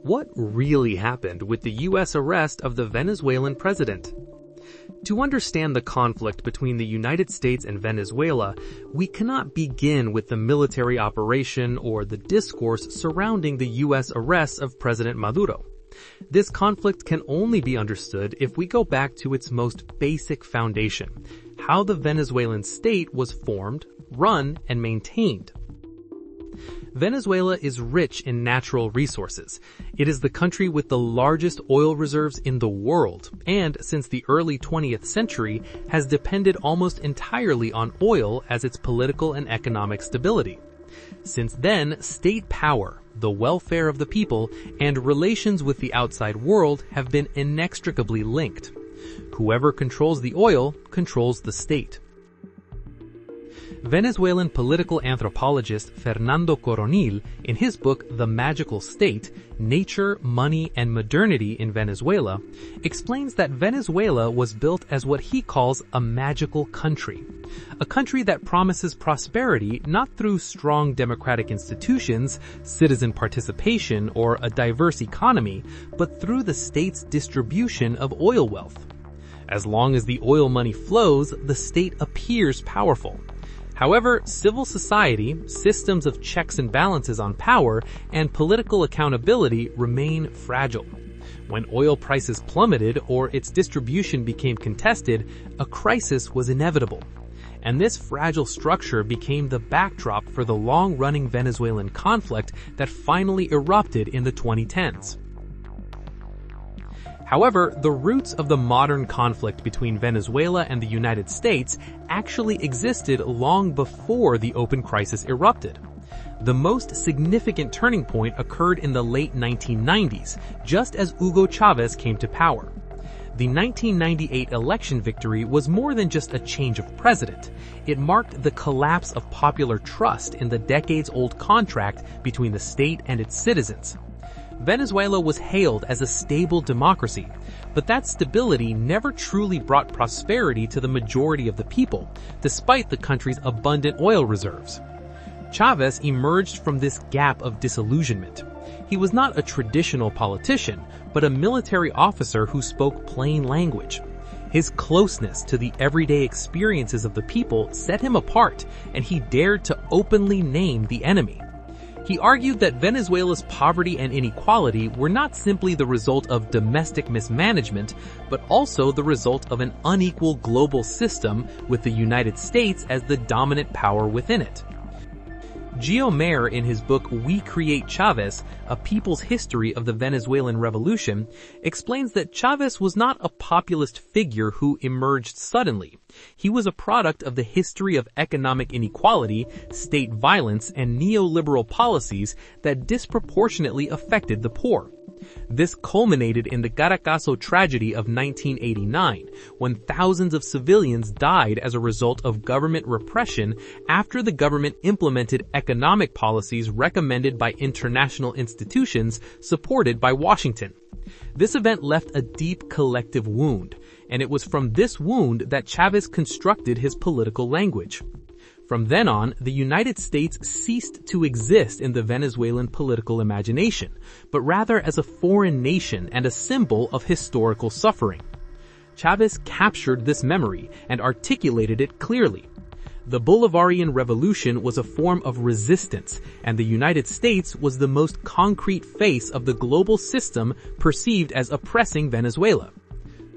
What really happened with the U.S. arrest of the Venezuelan president? To understand the conflict between the United States and Venezuela, we cannot begin with the military operation or the discourse surrounding the U.S. arrest of President Maduro. This conflict can only be understood if we go back to its most basic foundation, how the Venezuelan state was formed, run, and maintained. Venezuela is rich in natural resources. It is the country with the largest oil reserves in the world, and since the early 20th century has depended almost entirely on oil as its political and economic stability. Since then, state power, the welfare of the people, and relations with the outside world have been inextricably linked. Whoever controls the oil controls the state. Venezuelan political anthropologist Fernando Coronil, in his book The Magical State, Nature, Money, and Modernity in Venezuela, explains that Venezuela was built as what he calls a magical country. A country that promises prosperity not through strong democratic institutions, citizen participation, or a diverse economy, but through the state's distribution of oil wealth. As long as the oil money flows, the state appears powerful. However, civil society, systems of checks and balances on power, and political accountability remain fragile. When oil prices plummeted or its distribution became contested, a crisis was inevitable. And this fragile structure became the backdrop for the long-running Venezuelan conflict that finally erupted in the 2010s. However, the roots of the modern conflict between Venezuela and the United States actually existed long before the open crisis erupted. The most significant turning point occurred in the late 1990s, just as Hugo Chavez came to power. The 1998 election victory was more than just a change of president. It marked the collapse of popular trust in the decades-old contract between the state and its citizens. Venezuela was hailed as a stable democracy, but that stability never truly brought prosperity to the majority of the people, despite the country's abundant oil reserves. Chavez emerged from this gap of disillusionment. He was not a traditional politician, but a military officer who spoke plain language. His closeness to the everyday experiences of the people set him apart, and he dared to openly name the enemy. He argued that Venezuela's poverty and inequality were not simply the result of domestic mismanagement, but also the result of an unequal global system with the United States as the dominant power within it. Gio Mayer, in his book We Create Chavez, A People's History of the Venezuelan Revolution, explains that Chavez was not a populist figure who emerged suddenly. He was a product of the history of economic inequality, state violence, and neoliberal policies that disproportionately affected the poor. This culminated in the Caracazo tragedy of 1989, when thousands of civilians died as a result of government repression after the government implemented economic policies recommended by international institutions supported by Washington. This event left a deep collective wound, and it was from this wound that Chavez constructed his political language. From then on, the United States ceased to exist in the Venezuelan political imagination, but rather as a foreign nation and a symbol of historical suffering. Chavez captured this memory and articulated it clearly. The Bolivarian Revolution was a form of resistance, and the United States was the most concrete face of the global system perceived as oppressing Venezuela.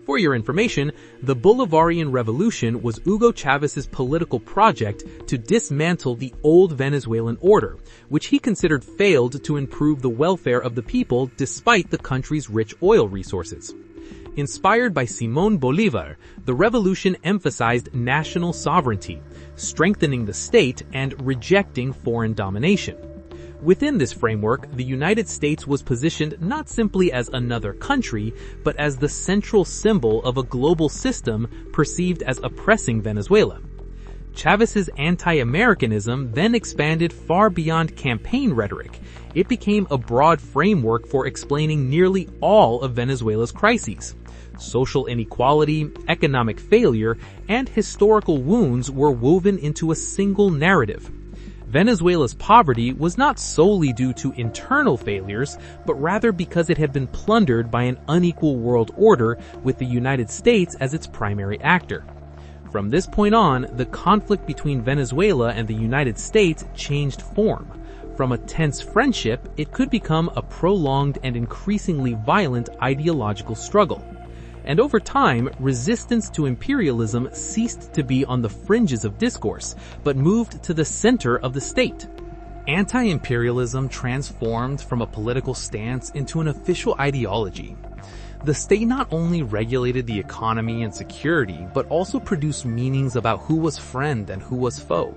For your information, the Bolivarian Revolution was Hugo Chavez's political project to dismantle the old Venezuelan order, which he considered failed to improve the welfare of the people despite the country's rich oil resources. Inspired by Simón Bolívar, the revolution emphasized national sovereignty, strengthening the state and rejecting foreign domination. Within this framework, the United States was positioned not simply as another country, but as the central symbol of a global system perceived as oppressing Venezuela. Chavez's anti-Americanism then expanded far beyond campaign rhetoric. It became a broad framework for explaining nearly all of Venezuela's crises. Social inequality, economic failure, and historical wounds were woven into a single narrative. Venezuela's poverty was not solely due to internal failures, but rather because it had been plundered by an unequal world order with the United States as its primary actor. From this point on, the conflict between Venezuela and the United States changed form. From a tense friendship, it could become a prolonged and increasingly violent ideological struggle. And over time, resistance to imperialism ceased to be on the fringes of discourse, but moved to the center of the state. Anti-imperialism transformed from a political stance into an official ideology. The state not only regulated the economy and security, but also produced meanings about who was friend and who was foe.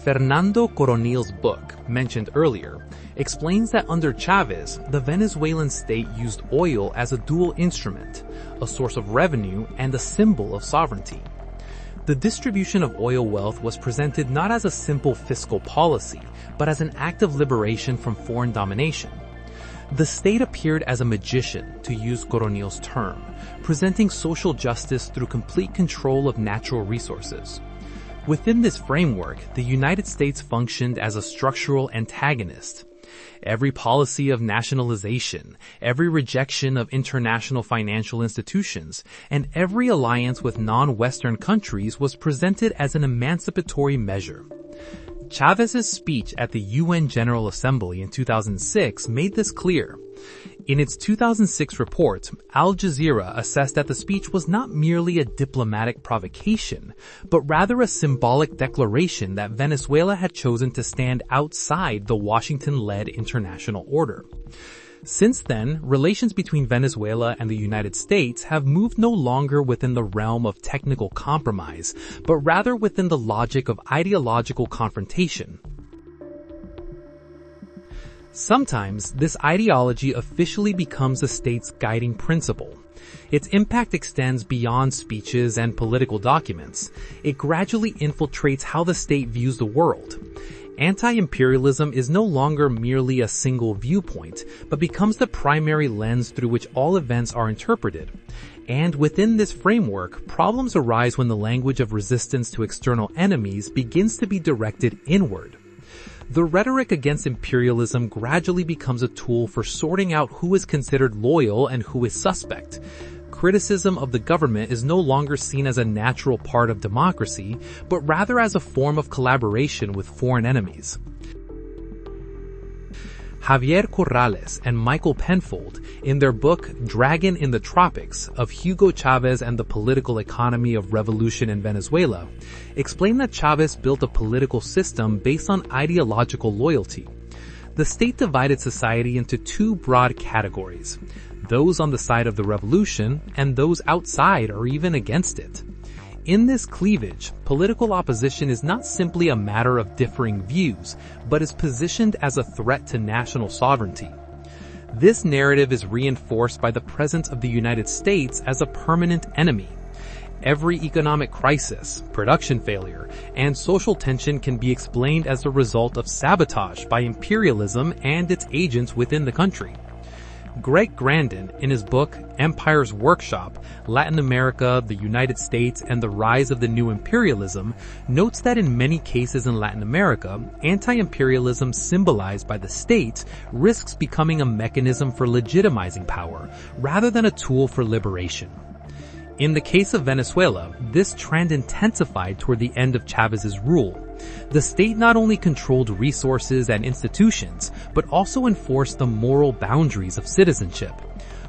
Fernando Coronil's book, mentioned earlier, explains that under Chavez, the Venezuelan state used oil as a dual instrument, a source of revenue and a symbol of sovereignty. The distribution of oil wealth was presented not as a simple fiscal policy, but as an act of liberation from foreign domination. The state appeared as a magician, to use Coronil's term, presenting social justice through complete control of natural resources. Within this framework, the United States functioned as a structural antagonist. Every policy of nationalization, every rejection of international financial institutions, and every alliance with non-Western countries was presented as an emancipatory measure. Chavez's speech at the UN General Assembly in 2006 made this clear. In its 2006 report, Al Jazeera assessed that the speech was not merely a diplomatic provocation, but rather a symbolic declaration that Venezuela had chosen to stand outside the Washington-led international order. Since then, relations between Venezuela and the United States have moved no longer within the realm of technical compromise, but rather within the logic of ideological confrontation. Sometimes, this ideology officially becomes a state's guiding principle. Its impact extends beyond speeches and political documents. It gradually infiltrates how the state views the world. Anti-imperialism is no longer merely a single viewpoint, but becomes the primary lens through which all events are interpreted. And within this framework, problems arise when the language of resistance to external enemies begins to be directed inward. The rhetoric against imperialism gradually becomes a tool for sorting out who is considered loyal and who is suspect. Criticism of the government is no longer seen as a natural part of democracy, but rather as a form of collaboration with foreign enemies. Javier Corrales and Michael Penfold, in their book Dragon in the Tropics of Hugo Chavez and the Political Economy of Revolution in Venezuela, explain that Chavez built a political system based on ideological loyalty. The state divided society into two broad categories: those on the side of the revolution and those outside or even against it. In this cleavage, political opposition is not simply a matter of differing views, but is positioned as a threat to national sovereignty. This narrative is reinforced by the presence of the United States as a permanent enemy. Every economic crisis, production failure, and social tension can be explained as a result of sabotage by imperialism and its agents within the country. Greg Grandin, in his book Empire's Workshop, Latin America, the United States, and the Rise of the New Imperialism, notes that in many cases in Latin America, anti-imperialism symbolized by the state risks becoming a mechanism for legitimizing power, rather than a tool for liberation. In the case of Venezuela, this trend intensified toward the end of Chavez's rule. The state not only controlled resources and institutions, but also enforced the moral boundaries of citizenship.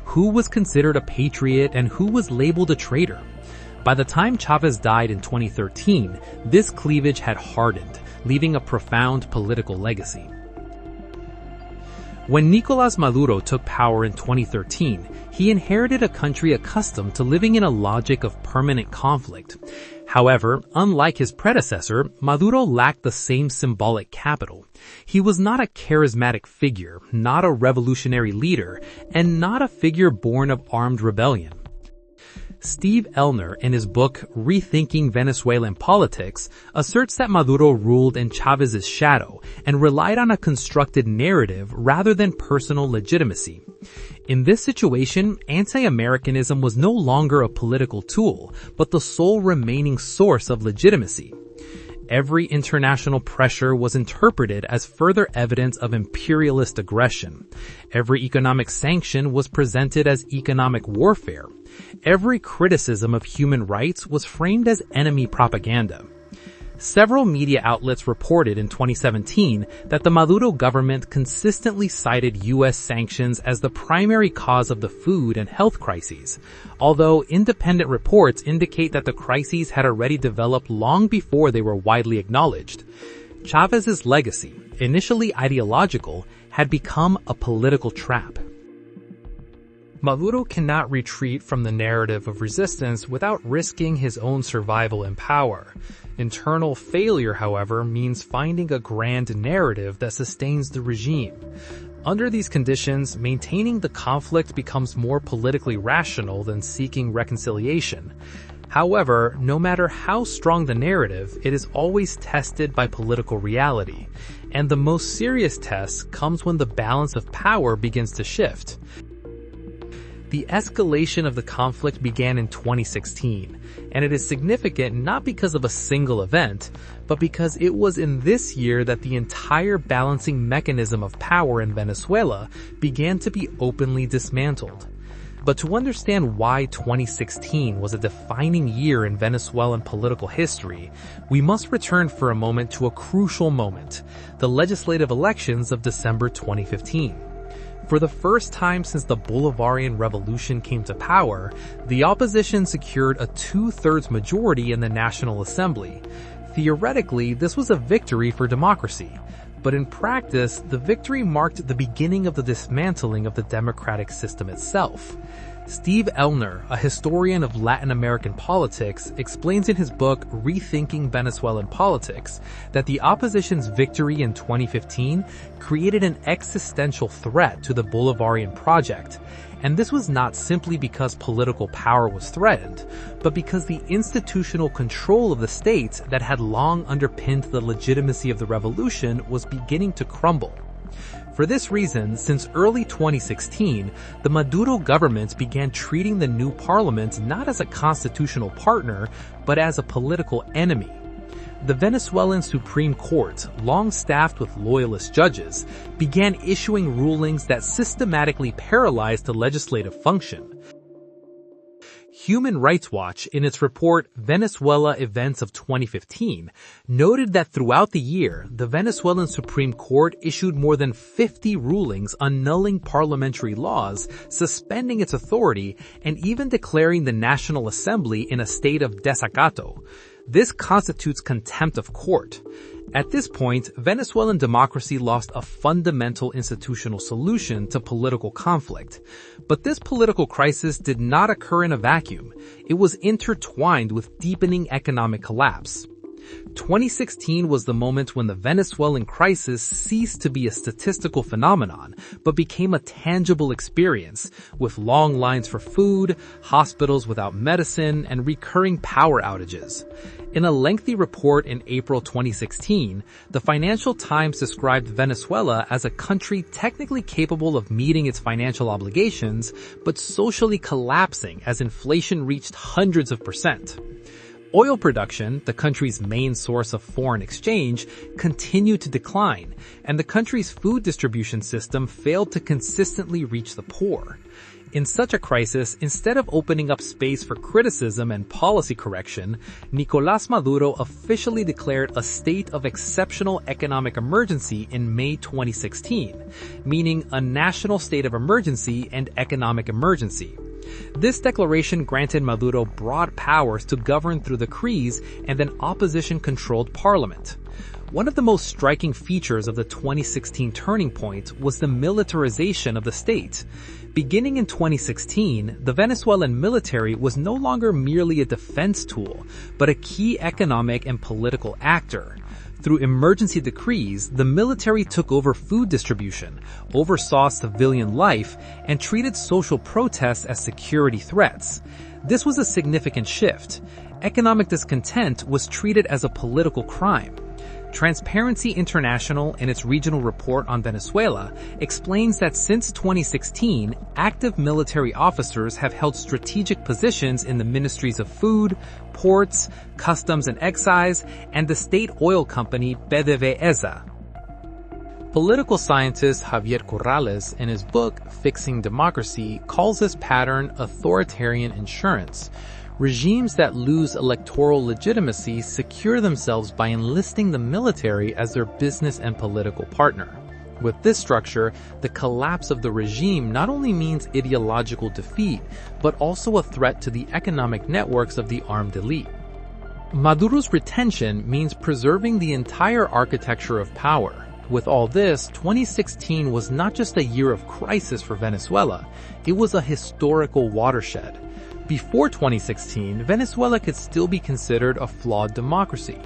Who was considered a patriot and who was labeled a traitor? By the time Chavez died in 2013, this cleavage had hardened, leaving a profound political legacy. When Nicolás Maduro took power in 2013, he inherited a country accustomed to living in a logic of permanent conflict. However, unlike his predecessor, Maduro lacked the same symbolic capital. He was not a charismatic figure, not a revolutionary leader, and not a figure born of armed rebellion. Steve Elner, in his book Rethinking Venezuelan Politics, asserts that Maduro ruled in Chavez's shadow and relied on a constructed narrative rather than personal legitimacy. In this situation, anti-Americanism was no longer a political tool, but the sole remaining source of legitimacy. Every international pressure was interpreted as further evidence of imperialist aggression. Every economic sanction was presented as economic warfare. Every criticism of human rights was framed as enemy propaganda. Several media outlets reported in 2017 that the Maduro government consistently cited U.S. sanctions as the primary cause of the food and health crises, although independent reports indicate that the crises had already developed long before they were widely acknowledged. Chávez's legacy, initially ideological, had become a political trap. Maduro cannot retreat from the narrative of resistance without risking his own survival in power. Internal failure, however, means finding a grand narrative that sustains the regime. Under these conditions, maintaining the conflict becomes more politically rational than seeking reconciliation. However, no matter how strong the narrative, it is always tested by political reality. And the most serious test comes when the balance of power begins to shift. The escalation of the conflict began in 2016, and it is significant not because of a single event, but because it was in this year that the entire balancing mechanism of power in Venezuela began to be openly dismantled. But to understand why 2016 was a defining year in Venezuelan political history, we must return for a moment to a crucial moment, the legislative elections of December 2015. For the first time since the Bolivarian Revolution came to power, the opposition secured a 2/3 majority in the National Assembly. Theoretically, this was a victory for democracy, but in practice, the victory marked the beginning of the dismantling of the democratic system itself. Steve Elner, a historian of Latin American politics, explains in his book Rethinking Venezuelan Politics that the opposition's victory in 2015 created an existential threat to the Bolivarian project. And this was not simply because political power was threatened, but because the institutional control of the state that had long underpinned the legitimacy of the revolution was beginning to crumble. For this reason, since early 2016, the Maduro government began treating the new parliament not as a constitutional partner, but as a political enemy. The Venezuelan Supreme Court, long staffed with loyalist judges, began issuing rulings that systematically paralyzed the legislative function. Human Rights Watch, in its report Venezuela Events of 2015, noted that throughout the year, the Venezuelan Supreme Court issued more than 50 rulings annulling parliamentary laws, suspending its authority, and even declaring the National Assembly in a state of desacato. This constitutes contempt of court. At this point, Venezuelan democracy lost a fundamental institutional solution to political conflict. But this political crisis did not occur in a vacuum. It was intertwined with deepening economic collapse. 2016 was the moment when the Venezuelan crisis ceased to be a statistical phenomenon, but became a tangible experience, with long lines for food, hospitals without medicine, and recurring power outages. In a lengthy report in April 2016, the Financial Times described Venezuela as a country technically capable of meeting its financial obligations, but socially collapsing as inflation reached hundreds of %. Oil production, the country's main source of foreign exchange, continued to decline, and the country's food distribution system failed to consistently reach the poor. In such a crisis, instead of opening up space for criticism and policy correction, Nicolás Maduro officially declared a state of exceptional economic emergency in May 2016, meaning a national state of emergency and economic emergency. This declaration granted Maduro broad powers to govern through decrees and an opposition-controlled parliament. One of the most striking features of the 2016 turning point was the militarization of the state. Beginning in 2016, the Venezuelan military was no longer merely a defense tool, but a key economic and political actor. Through emergency decrees, the military took over food distribution, oversaw civilian life, and treated social protests as security threats. This was a significant shift. Economic discontent was treated as a political crime. Transparency International, in its regional report on Venezuela, explains that since 2016, active military officers have held strategic positions in the ministries of food, ports, customs and excise, and the state oil company PDVSA. Political scientist Javier Corrales, in his book Fixing Democracy, calls this pattern authoritarian insurance. Regimes that lose electoral legitimacy secure themselves by enlisting the military as their business and political partner. With this structure, the collapse of the regime not only means ideological defeat, but also a threat to the economic networks of the armed elite. Maduro's retention means preserving the entire architecture of power. With all this, 2016 was not just a year of crisis for Venezuela, it was a historical watershed. Before 2016, Venezuela could still be considered a flawed democracy.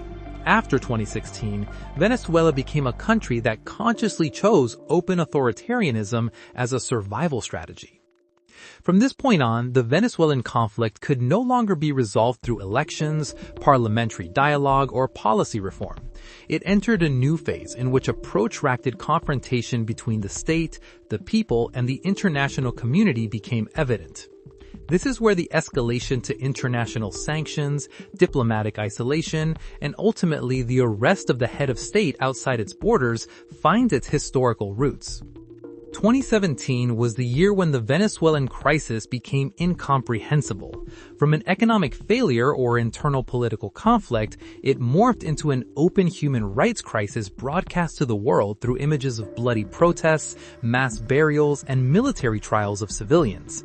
After 2016, Venezuela became a country that consciously chose open authoritarianism as a survival strategy. From this point on, the Venezuelan conflict could no longer be resolved through elections, parliamentary dialogue, or policy reform. It entered a new phase in which a protracted confrontation between the state, the people, and the international community became evident. This is where the escalation to international sanctions, diplomatic isolation, and ultimately the arrest of the head of state outside its borders finds its historical roots. 2017 was the year when the Venezuelan crisis became incomprehensible. From an economic failure or internal political conflict, it morphed into an open human rights crisis broadcast to the world through images of bloody protests, mass burials, and military trials of civilians.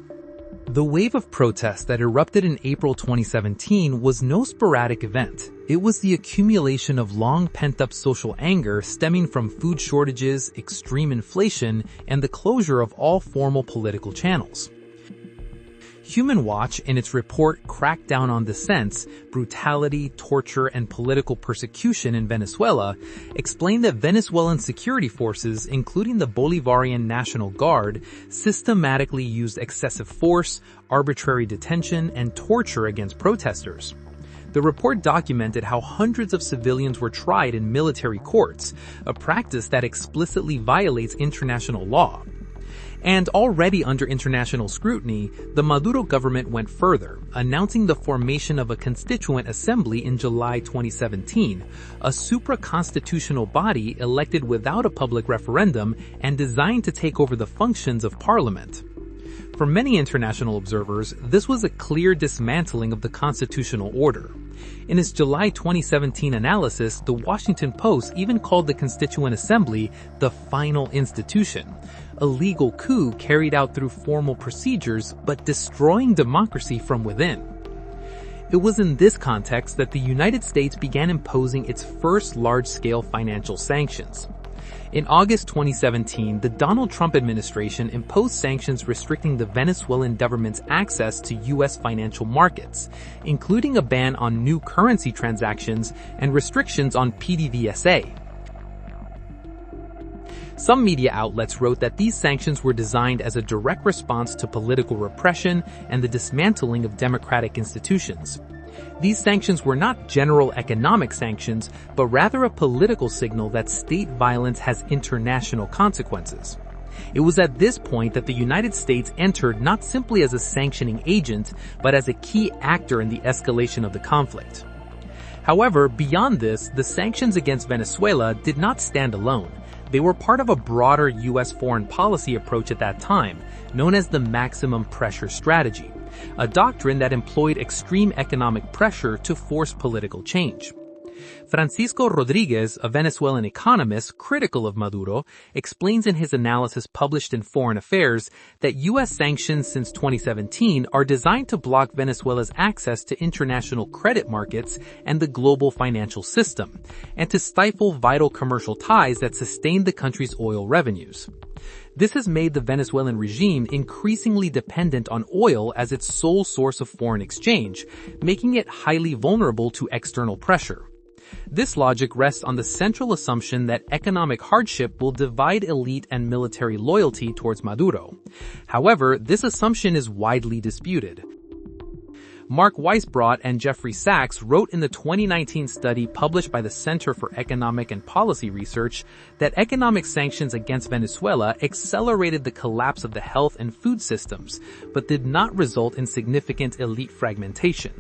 The wave of protests that erupted in April 2017 was no sporadic event. It was the accumulation of long pent-up social anger stemming from food shortages, extreme inflation, and the closure of all formal political channels. Human Watch, in its report Crack Down on Dissents, Brutality, Torture, and Political Persecution in Venezuela, explained that Venezuelan security forces, including the Bolivarian National Guard, systematically used excessive force, arbitrary detention, and torture against protesters. The report documented how hundreds of civilians were tried in military courts, a practice that explicitly violates international law. And already under international scrutiny, the Maduro government went further, announcing the formation of a constituent assembly in July 2017, a supra-constitutional body elected without a public referendum and designed to take over the functions of parliament. For many international observers, this was a clear dismantling of the constitutional order. In its July 2017 analysis, the Washington Post even called the Constituent Assembly the final institution, a legal coup carried out through formal procedures but destroying democracy from within. It was in this context that the United States began imposing its first large-scale financial sanctions. In August 2017, the Donald Trump administration imposed sanctions restricting the Venezuelan government's access to U.S. financial markets, including a ban on new currency transactions and restrictions on PDVSA. Some media outlets wrote that these sanctions were designed as a direct response to political repression and the dismantling of democratic institutions. These sanctions were not general economic sanctions, but rather a political signal that state violence has international consequences. It was at this point that the United States entered not simply as a sanctioning agent, but as a key actor in the escalation of the conflict. However, beyond this, the sanctions against Venezuela did not stand alone. They were part of a broader U.S. foreign policy approach at that time, known as the maximum pressure strategy, a doctrine that employed extreme economic pressure to force political change. Francisco Rodriguez, a Venezuelan economist critical of Maduro, explains in his analysis published in Foreign Affairs that U.S. sanctions since 2017 are designed to block Venezuela's access to international credit markets and the global financial system, and to stifle vital commercial ties that sustain the country's oil revenues. This has made the Venezuelan regime increasingly dependent on oil as its sole source of foreign exchange, making it highly vulnerable to external pressure. This logic rests on the central assumption that economic hardship will divide elite and military loyalty towards Maduro. However, this assumption is widely disputed. Mark Weisbrot and Jeffrey Sachs wrote in the 2019 study published by the Center for Economic and Policy Research that economic sanctions against Venezuela accelerated the collapse of the health and food systems, but did not result in significant elite fragmentation.